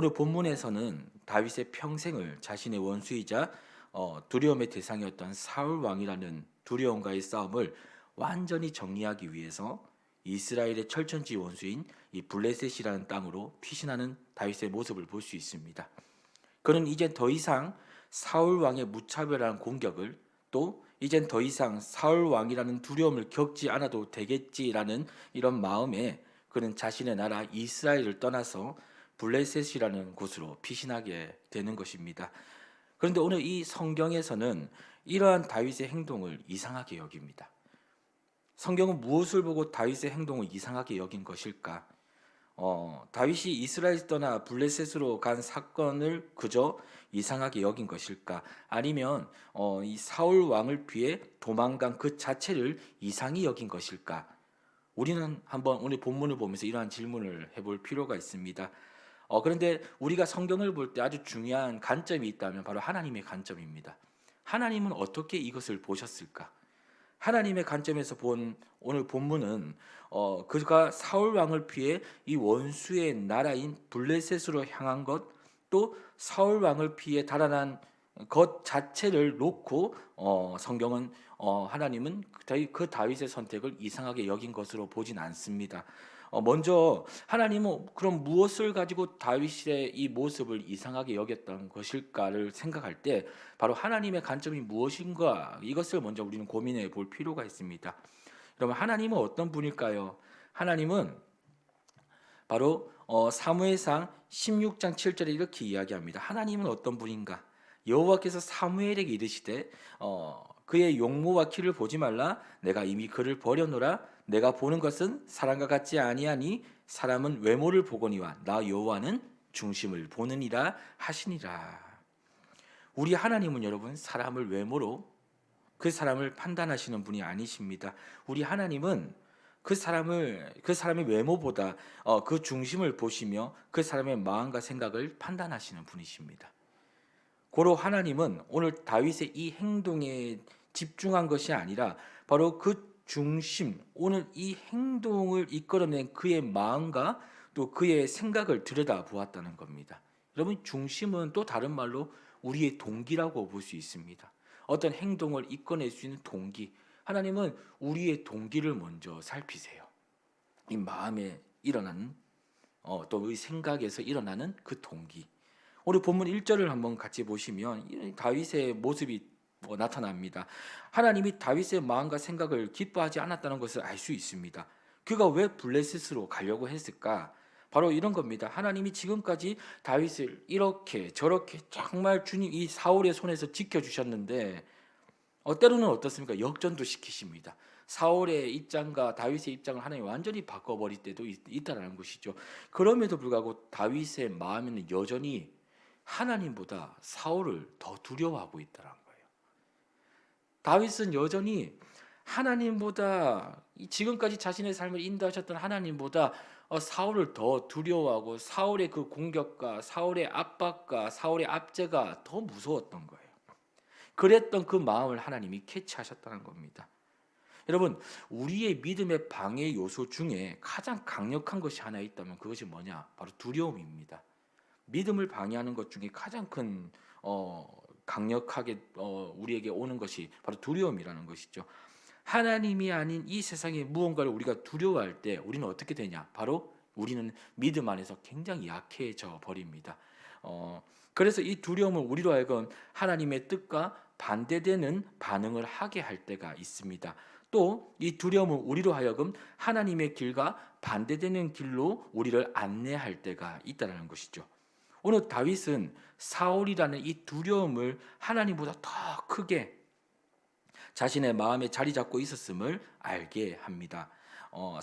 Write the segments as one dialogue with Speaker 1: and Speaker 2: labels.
Speaker 1: 오늘 본문에서는 다윗의 평생을 자신의 원수이자 두려움의 대상이었던 사울 왕이라는 두려움과의 싸움을 완전히 정리하기 위해서 이스라엘의 철천지 원수인 이 블레셋이라는 땅으로 피신하는 다윗의 모습을 볼 수 있습니다. 그는 이제 더 이상 사울 왕의 무차별한 공격을, 또 이젠 더 이상 사울 왕이라는 두려움을 겪지 않아도 되겠지라는 이런 마음에 그는 자신의 나라 이스라엘을 떠나서 블레셋이라는 곳으로 피신하게 되는 것입니다. 그런데 오늘 이 성경에서는 이러한 다윗의 행동을 이상하게 여깁니다. 성경은 무엇을 보고 다윗의 행동을 이상하게 여긴 것일까? 다윗이 이스라엘 떠나 블레셋으로 간 사건을 그저 이상하게 여긴 것일까? 아니면 이 사울 왕을 피해 도망간 그 자체를 이상히 여긴 것일까? 우리는 한번 오늘 본문을 보면서 이러한 질문을 해볼 필요가 있습니다. 그런데 우리가 성경을 볼 때 아주 중요한 관점이 있다면 바로 하나님의 관점입니다. 하나님은 어떻게 이것을 보셨을까? 하나님의 관점에서 본 오늘 본문은 그가 사울 왕을 피해 이 원수의 나라인 블레셋으로 향한 것, 또 사울 왕을 피해 달아난 것 자체를 놓고 성경은 하나님은 그 다윗의 선택을 이상하게 여긴 것으로 보진 않습니다. 먼저 하나님은 그럼 무엇을 가지고 다윗의 이 모습을 이상하게 여겼던 것일까를 생각할 때 바로 하나님의 관점이 무엇인가, 이것을 먼저 우리는 고민해 볼 필요가 있습니다. 그러면 하나님은 어떤 분일까요? 하나님은 바로 사무엘상 16장 7절에 이렇게 이야기합니다. 하나님은 어떤 분인가? 여호와께서 사무엘에게 이르시되 그의 용모와 키를 보지 말라. 내가 이미 그를 버려노라. 내가 보는 것은 사람과 같지 아니하니 사람은 외모를 보거니와 나 여호와는 중심을 보느니라 하시니라. 우리 하나님은 여러분 사람을 외모로 그 사람을 판단하시는 분이 아니십니다. 우리 하나님은 그 사람의 외모보다 그 중심을 보시며 그 사람의 마음과 생각을 판단하시는 분이십니다. 고로 하나님은 오늘 다윗의 이 행동에 집중한 것이 아니라 바로 그 중심, 오늘 이 행동을 이끌어낸 그의 마음과 또 그의 생각을 들여다보았다는 겁니다. 여러분, 중심은 또 다른 말로 우리의 동기라고 볼 수 있습니다. 어떤 행동을 이끌어낼 수 있는 동기, 하나님은 우리의 동기를 먼저 살피세요. 이 마음에 일어나는 또 이 생각에서 일어나는 그 동기. 오늘 본문 1절을 한번 같이 보시면 다윗의 모습이 나타납니다. 하나님이 다윗의 마음과 생각을 기뻐하지 않았다는 것을 알 수 있습니다. 그가 왜 블레셋으로 가려고 했을까? 바로 이런 겁니다. 하나님이 지금까지 다윗을 이렇게 저렇게 정말 주님 이 사울의 손에서 지켜주셨는데 때로는 어떻습니까? 역전도 시키십니다. 사울의 입장과 다윗의 입장을 하나님이 완전히 바꿔버릴 때도 있다는 것이죠. 그럼에도 불구하고 다윗의 마음에는 여전히 하나님보다 사울을 더 두려워하고 있다는 거예요. 다윗은 여전히 하나님보다 지금까지 자신의 삶을 인도하셨던 하나님보다 사울을 더 두려워하고 사울의 그 공격과 사울의 압박과 사울의 압제가 더 무서웠던 거예요. 그랬던 그 마음을 하나님이 캐치하셨다는 겁니다. 여러분, 우리의 믿음의 방해 요소 중에 가장 강력한 것이 하나 있다면 그것이 뭐냐? 바로 두려움입니다. 믿음을 방해하는 것 중에 가장 큰 강력하게 우리에게 오는 것이 바로 두려움이라는 것이죠. 하나님이 아닌 이 세상의 무언가를 우리가 두려워할 때 우리는 어떻게 되냐? 바로 우리는 믿음 안에서 굉장히 약해져 버립니다. 그래서 이 두려움은 우리로 하여금 하나님의 뜻과 반대되는 반응을 하게 할 때가 있습니다. 또 이 두려움은 우리로 하여금 하나님의 길과 반대되는 길로 우리를 안내할 때가 있다는 것이죠. 오늘 다윗은 사울이라는 이 두려움을 하나님보다 더 크게 자신의 마음에 자리 잡고 있었음을 알게 합니다.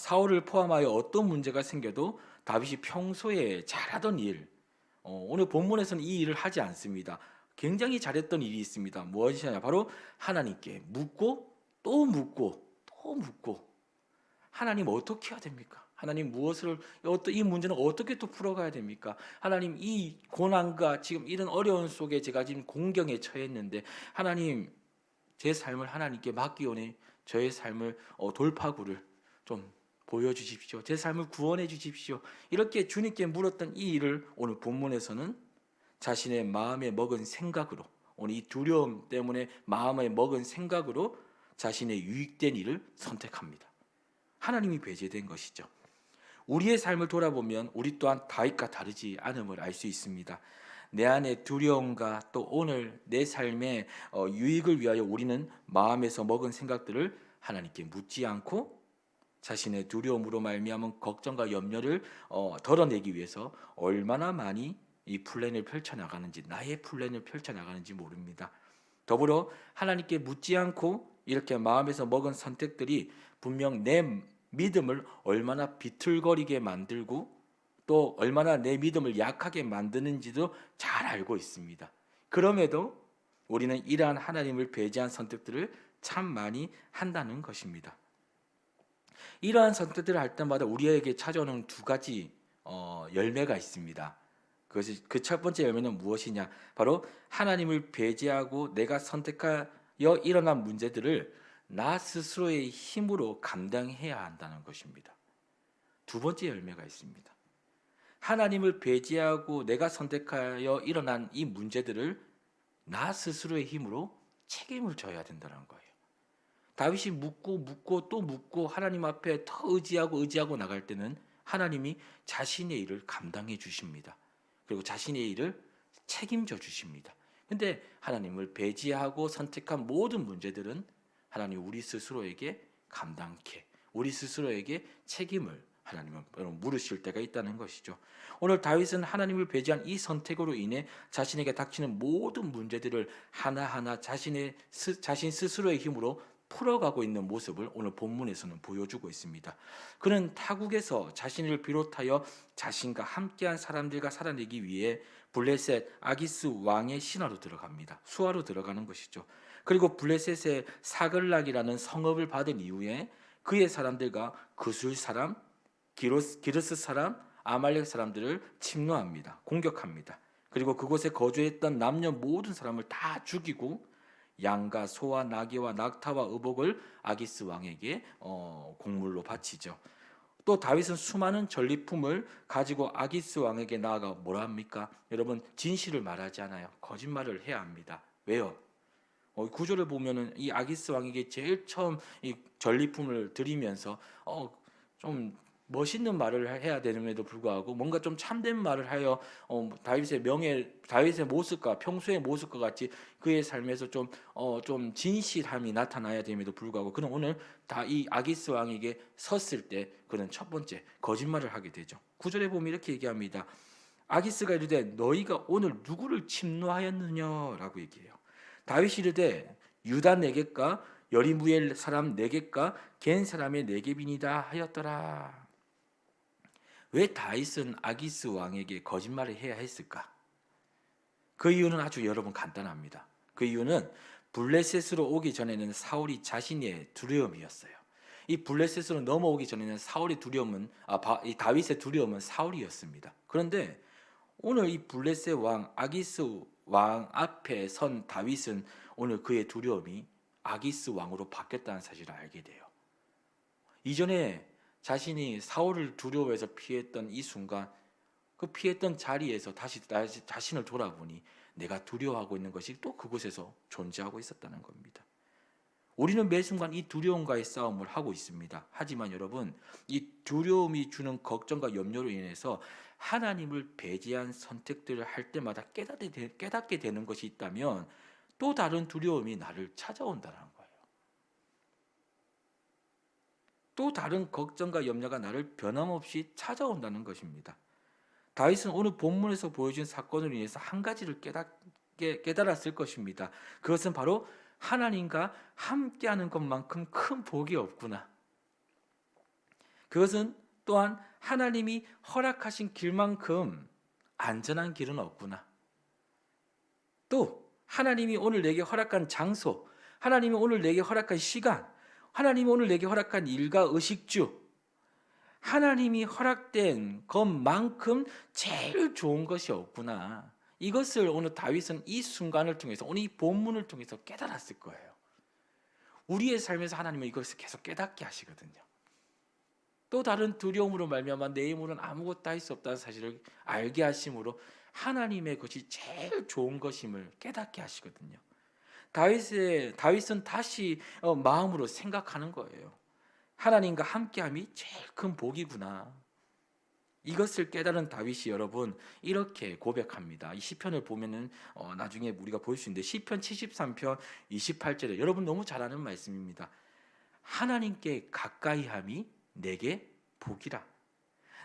Speaker 1: 사울을 포함하여 어떤 문제가 생겨도 다윗이 평소에 잘하던 일, 오늘 본문에서는 이 일을 하지 않습니다. 굉장히 잘했던 일이 있습니다. 무엇이냐? 바로 하나님께 묻고 또 묻고 또 묻고, 하나님 어떻게 해야 됩니까? 하나님 이 문제는 어떻게 또 풀어가야 됩니까? 하나님 이 고난과 지금 이런 어려운 속에 제가 지금 공경에 처했는데 하나님 제 삶을 하나님께 맡기오니 저의 삶을 돌파구를 좀 보여주십시오. 제 삶을 구원해 주십시오. 이렇게 주님께 물었던 이 일을 오늘 본문에서는 자신의 마음에 먹은 생각으로, 오늘 이 두려움 때문에 마음에 먹은 생각으로 자신의 유익된 일을 선택합니다. 하나님이 배제된 것이죠. 우리의 삶을 돌아보면 우리 또한 다윗과 다르지 않음을 알 수 있습니다. 내 안에 두려움과 또 오늘 내 삶의 유익을 위하여 우리는 마음에서 먹은 생각들을 하나님께 묻지 않고 자신의 두려움으로 말미암은 걱정과 염려를 덜어내기 위해서 얼마나 많이 이 플랜을 펼쳐나가는지, 나의 플랜을 펼쳐나가는지 모릅니다. 더불어 하나님께 묻지 않고 이렇게 마음에서 먹은 선택들이 분명 내 믿음을 얼마나 비틀거리게 만들고 또 얼마나 내 믿음을 약하게 만드는지도 잘 알고 있습니다. 그럼에도 우리는 이러한 하나님을 배제한 선택들을 참 많이 한다는 것입니다. 이러한 선택들을 할 때마다 우리에게 찾아오는 두 가지 열매가 있습니다. 그것이 그 첫 번째 열매는 무엇이냐? 바로 하나님을 배제하고 내가 선택하여 일어난 문제들을 나 스스로의 힘으로 감당해야 한다는 것입니다. 두 번째 열매가 있습니다. 하나님을 배제하고 내가 선택하여 일어난 이 문제들을 나 스스로의 힘으로 책임을 져야 된다는 거예요. 다윗이 묻고 또 묻고 하나님 앞에 더 의지하고 나갈 때는 하나님이 자신의 일을 감당해 주십니다. 그리고 자신의 일을 책임져 주십니다. 근데 하나님을 배제하고 선택한 모든 문제들은 하나님 우리 스스로에게 감당케, 우리 스스로에게 책임을 하나님은 물으실 때가 있다는 것이죠. 오늘 다윗은 하나님을 배제한 이 선택으로 인해 자신에게 닥치는 모든 문제들을 하나하나 자신 스스로의 힘으로 풀어가고 있는 모습을 오늘 본문에서는 보여주고 있습니다. 그는 타국에서 자신을 비롯하여 자신과 함께한 사람들과 살아내기 위해 블레셋 아기스 왕의 신하로 들어갑니다. 수하로 들어가는 것이죠. 그리고 블레셋의 사글락이라는 성읍을 받은 이후에 그의 사람들과 그술 사람, 기르스 사람, 아말렉 사람들을 침노합니다. 공격합니다. 그리고 그곳에 거주했던 남녀 모든 사람을 다 죽이고 양과 소와 나귀와 낙타와 의복을 아기스 왕에게 공물로 바치죠. 또 다윗은 수많은 전리품을 가지고 아기스 왕에게 나아가 뭐라 합니까? 여러분 진실을 말하지 않아요. 거짓말을 해야 합니다. 왜요? 구절을 보면은 이 아기스 왕에게 제일 처음 이 전리품을 드리면서 좀 멋있는 말을 해야 되는데도 불구하고 뭔가 좀 참된 말을 하여 다윗의 명예, 다윗의 모습과 평소의 모습과 같이 그의 삶에서 좀 진실함이 나타나야 됨에도 불구하고 그는 오늘 다 이 아기스 왕에게 섰을 때 그는 첫 번째 거짓말을 하게 되죠. 구절에 보면 이렇게 얘기합니다. 아기스가 이르되 너희가 오늘 누구를 침노하였느냐라고 얘기해요. 다윗이 이르되 유다 네겝과 여리무엘 사람 네겝과 겐 사람의 네겝이니이다 하였더라. 왜 다윗은 아기스 왕에게 거짓말을 해야 했을까? 그 이유는 아주 여러분 간단합니다. 그 이유는 블레셋으로 오기 전에는 사울이 자신의 두려움이었어요. 이 블레셋으로 넘어오기 전에는 사울의 두려움은 이 다윗의 두려움은 사울이었습니다. 그런데 오늘 이 블레셋 왕 아기스 왕 앞에 선 다윗은 오늘 그의 두려움이 아기스 왕으로 바뀌었다는 사실을 알게 돼요. 이전에 자신이 사울을 두려워해서 피했던 이 순간 그 피했던 자리에서 다시 자신을 돌아보니 내가 두려워하고 있는 것이 또 그곳에서 존재하고 있었다는 겁니다. 우리는 매 순간 이 두려움과의 싸움을 하고 있습니다. 하지만 여러분 이 두려움이 주는 걱정과 염려로 인해서 하나님을 배제한 선택들을 할 때마다 깨닫게 되는 것이 있다면 또 다른 두려움이 나를 찾아온다는 거예요. 또 다른 걱정과 염려가 나를 변함없이 찾아온다는 것입니다. 다윗은 오늘 본문에서 보여준 사건으로 인해서 한 가지를 깨달았을 것입니다. 그것은 바로 하나님과 함께하는 것만큼 큰 복이 없구나. 그것은 또한 하나님이 허락하신 길만큼 안전한 길은 없구나. 또 하나님이 오늘 내게 허락한 장소, 하나님이 오늘 내게 허락한 시간, 하나님이 오늘 내게 허락한 일과 의식주, 하나님이 허락된 것만큼 제일 좋은 것이 없구나. 이것을 오늘 다윗은 이 순간을 통해서 오늘 이 본문을 통해서 깨달았을 거예요. 우리의 삶에서 하나님은 이것을 계속 깨닫게 하시거든요. 또 다른 두려움으로 말미암아 내 힘으로는 아무것도 할 수 없다는 사실을 알게 하심으로 하나님의 것이 제일 좋은 것임을 깨닫게 하시거든요. 다윗은 다시 마음으로 생각하는 거예요. 하나님과 함께함이 제일 큰 복이구나. 이것을 깨달은 다윗이 여러분 이렇게 고백합니다. 이 시편을 보면은 나중에 우리가 볼 수 있는데 시편 73편 28절에 여러분 너무 잘 아는 말씀입니다. 하나님께 가까이함이 내게 복이라.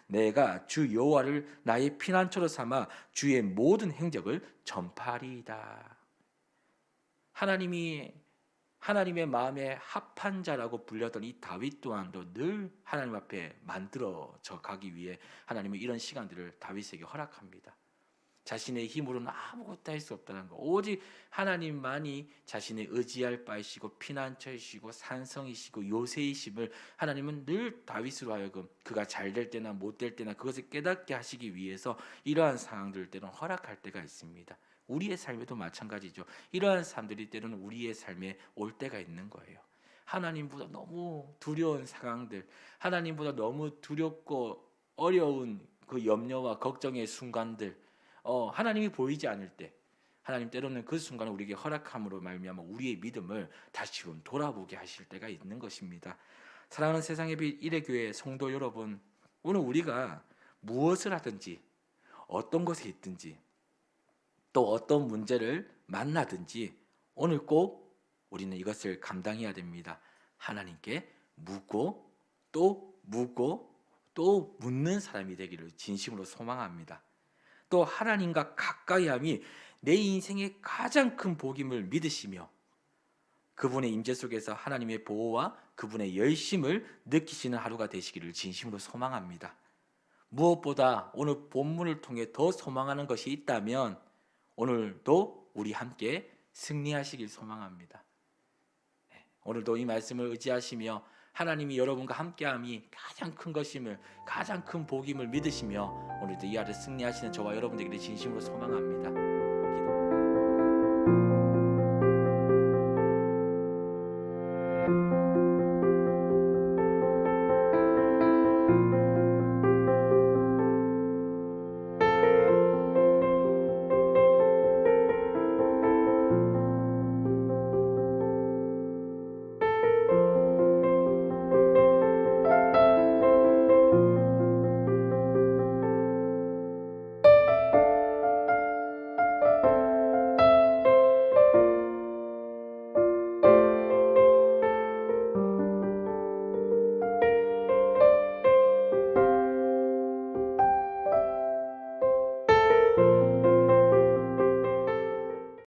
Speaker 1: 내가 주 여호와를 나의 피난처로 삼아 주의 모든 행적을 전파하리이다. 하나님의 마음에 합한 자라고 불렸던 이 다윗 또한도 늘 하나님 앞에 만들어져 가기 위해 하나님은 이런 시간들을 다윗에게 허락합니다. 자신의 힘으로는 아무것도 할 수 없다는 것, 오직 하나님만이 자신의 의지할 바이시고 피난처이시고 산성이시고 요새이심을 하나님은 늘 다윗으로 하여금 그가 잘 될 때나 못 될 때나 그것을 깨닫게 하시기 위해서 이러한 상황들을 때로는 허락할 때가 있습니다. 우리의 삶에도 마찬가지죠. 이러한 사람들이 때로는 우리의 삶에 올 때가 있는 거예요. 하나님보다 너무 두려운 상황들, 하나님보다 너무 두렵고 어려운 그 염려와 걱정의 순간들, 하나님이 보이지 않을 때, 하나님 때로는 그 순간을 우리에게 허락함으로 말미암아 우리의 믿음을 다시금 돌아보게 하실 때가 있는 것입니다. 사랑하는 세상의 빛 일회교회 성도 여러분, 오늘 우리가 무엇을 하든지 어떤 것에 있든지 또 어떤 문제를 만나든지 오늘 꼭 우리는 이것을 감당해야 됩니다. 하나님께 묻고 또 묻고 또 묻는 사람이 되기를 진심으로 소망합니다. 또 하나님과 가까이함이 내 인생의 가장 큰 복임을 믿으시며 그분의 임재 속에서 하나님의 보호와 그분의 열심을 느끼시는 하루가 되시기를 진심으로 소망합니다. 무엇보다 오늘 본문을 통해 더 소망하는 것이 있다면 오늘도 우리 함께 승리하시길 소망합니다. 오늘도 이 말씀을 의지하시며 하나님이 여러분과 함께함이 가장 큰 것임을, 가장 큰 복임을 믿으시며 오늘도 이 하루 승리하시는 저와 여러분 되기를 진심으로 소망합니다.